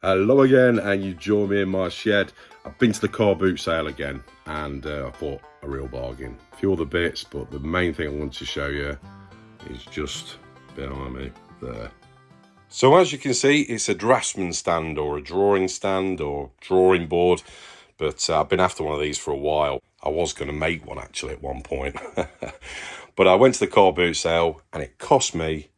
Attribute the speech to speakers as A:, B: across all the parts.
A: Hello again, and you join me in my shed. I've been to the car boot sale again, and I bought a real bargain. A few other bits, but the main thing I want to show you is just behind me there. So as you can see, it's a draftsman stand or a drawing stand or drawing board, but I've been after one of these for a while. I was going to make one actually at one point, but I went to the car boot sale and it cost me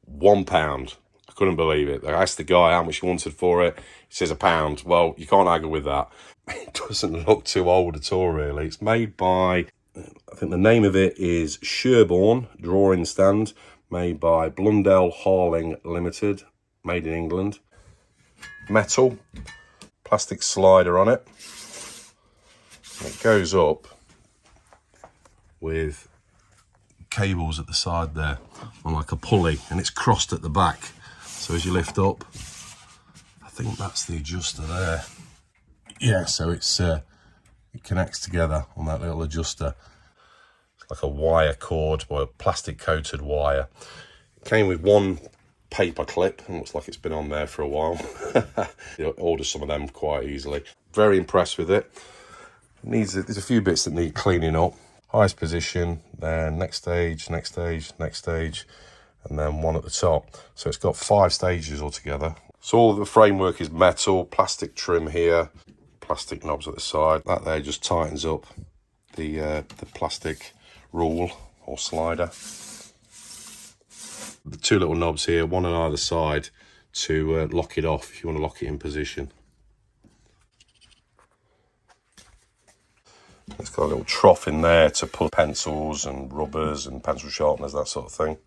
A: £1. I couldn't believe it. I asked the guy how much he wanted for it. He says £1. Well, you can't argue with that. It doesn't look too old at all, really. It's made by, I think the name of it is Sherborne Drawing Stand, made by Blundell Harling Limited, made in England. Metal, plastic slider on it. It goes up with cables at the side there on like a pulley, and it's crossed at the back. So as you lift up, I think that's the adjuster there. Yeah, so it's it connects together on that little adjuster. It's like a wire cord or a plastic coated wire. It came with one paper clip, and looks like it's been on there for a while. You order some of them quite easily. Very impressed with it. There's a few bits that need cleaning up. Highest position, then next stage, next stage, next stage, and then one at the top. So it's got 5 stages altogether. So all the framework is metal, plastic trim here, plastic knobs at the side. That there just tightens up the plastic rule or slider. The 2 little knobs here, one on either side to lock it off if you want to lock it in position. It's got a little trough in there to put pencils and rubbers and pencil sharpeners, that sort of thing.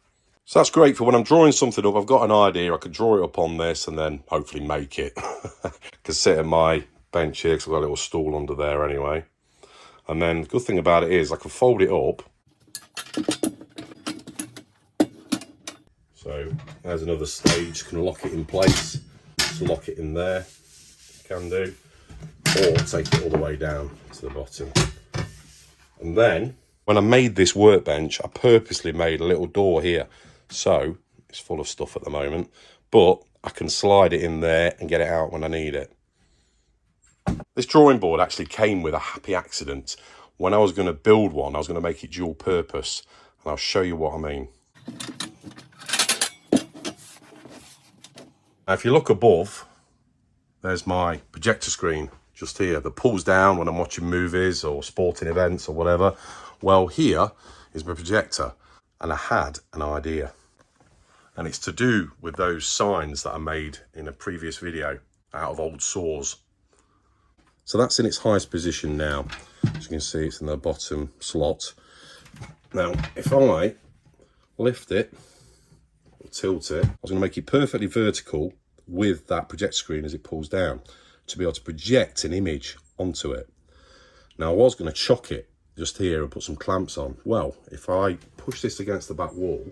A: So that's great for when I'm drawing something up. I've got an idea, I could draw it up on this and then hopefully make it. I could sit at my bench here because I've got a little stool under there anyway. And then the good thing about it is I can fold it up. So there's another stage, can lock it in place. Just lock it in there, can do. Or take it all the way down to the bottom. And then when I made this workbench, I purposely made a little door here. So it's full of stuff at the moment, but I can slide it in there and get it out when I need it. This drawing board actually came with a happy accident. When I was going to build one, I was going to make it dual purpose, and I'll show you what I mean. Now, if you look above, there's my projector screen just here that pulls down when I'm watching movies or sporting events or whatever. Well, here is my projector, and I had an idea. And it's to do with those signs that I made in a previous video out of old saws. So that's in its highest position now. As you can see, it's in the bottom slot. Now, if I lift it, or tilt it, I was going to make it perfectly vertical with that projector screen as it pulls down to be able to project an image onto it. Now, I was going to chock it just here and put some clamps on. Well, if I push this against the back wall,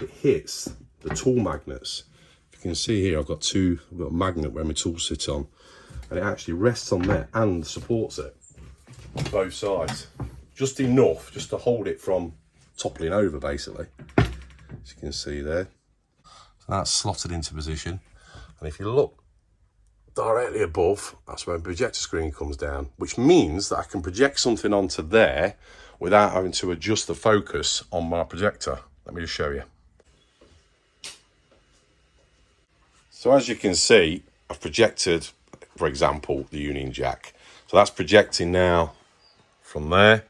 A: it hits the tool magnets. If you can see here, I've got a magnet where my tools sit on, and it actually rests on there and supports it on both sides. Just enough just to hold it from toppling over, basically. As you can see there. So that's slotted into position. And if you look directly above, that's where the projector screen comes down, which means that I can project something onto there without having to adjust the focus on my projector. Let me just show you. So as you can see, I've projected, for example, the Union Jack. So that's projecting now from there.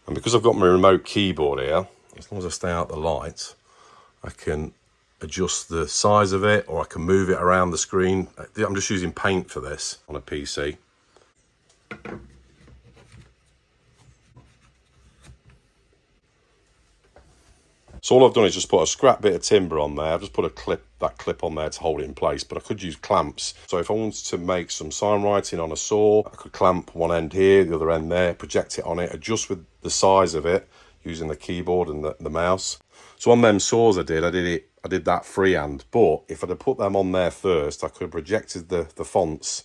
A: And because I've got my remote keyboard here, as long as I stay out the light, I can adjust the size of it, or I can move it around the screen. I'm just using Paint for this on a PC. So all I've done is just put a scrap bit of timber on there. I've just put that clip on there to hold it in place, but I could use clamps. So if I wanted to make some sign writing on a saw, I could clamp one end here, the other end there, project it on it, adjust with the size of it using the keyboard and the mouse. So on them saws I did that freehand, but if I'd have put them on there first, I could have projected the fonts,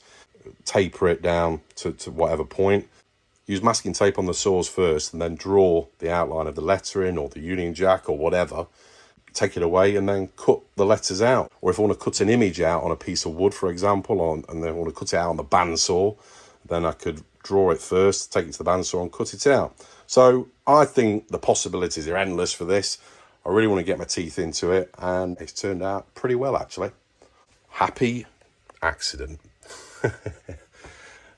A: taper it down to whatever point, use masking tape on the saws first, and then draw the outline of the lettering or the Union Jack or whatever, take it away and then cut the letters out. Or if I want to cut an image out on a piece of wood, for example, and then I want to cut it out on the bandsaw, then I could draw it first, take it to the bandsaw and cut it out. So I think the possibilities are endless for this. I really want to get my teeth into it, and it's turned out pretty well, actually. Happy accident.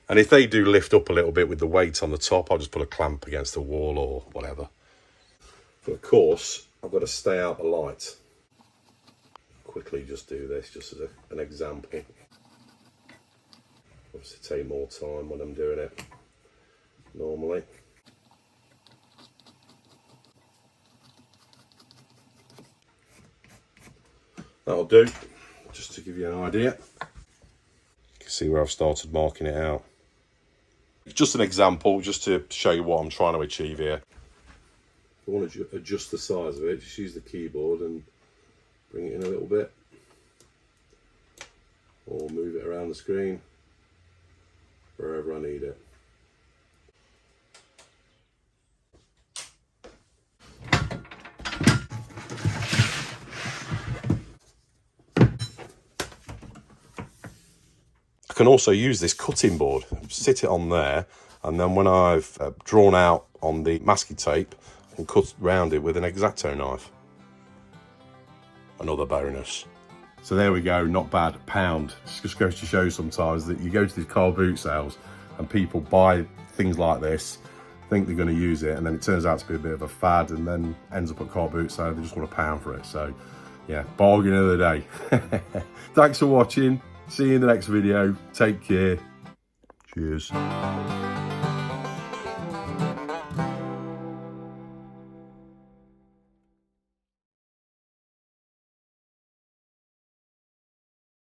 A: And if they do lift up a little bit with the weight on the top, I'll just put a clamp against the wall or whatever. But of course, I've got to stay out the light. Quickly just do this, just as an example. Obviously take more time when I'm doing it normally. That'll do, just to give you an idea. You can see where I've started marking it out. Just an example, just to show you what I'm trying to achieve here. If I want to adjust the size of it, just use the keyboard and bring it in a little bit. Or move it around the screen, wherever I need it. I can also use this cutting board, sit it on there, and then when I've drawn out on the masking tape, I can cut round it with an X-Acto knife. Another bonus. So there we go, not bad, £1. It just goes to show sometimes that you go to these car boot sales and people buy things like this, think they're going to use it, and then it turns out to be a bit of a fad and then ends up at car boot sale, they just want £1 for it. So yeah, bargain of the day. Thanks for watching. See you in the next video. Take care. Cheers.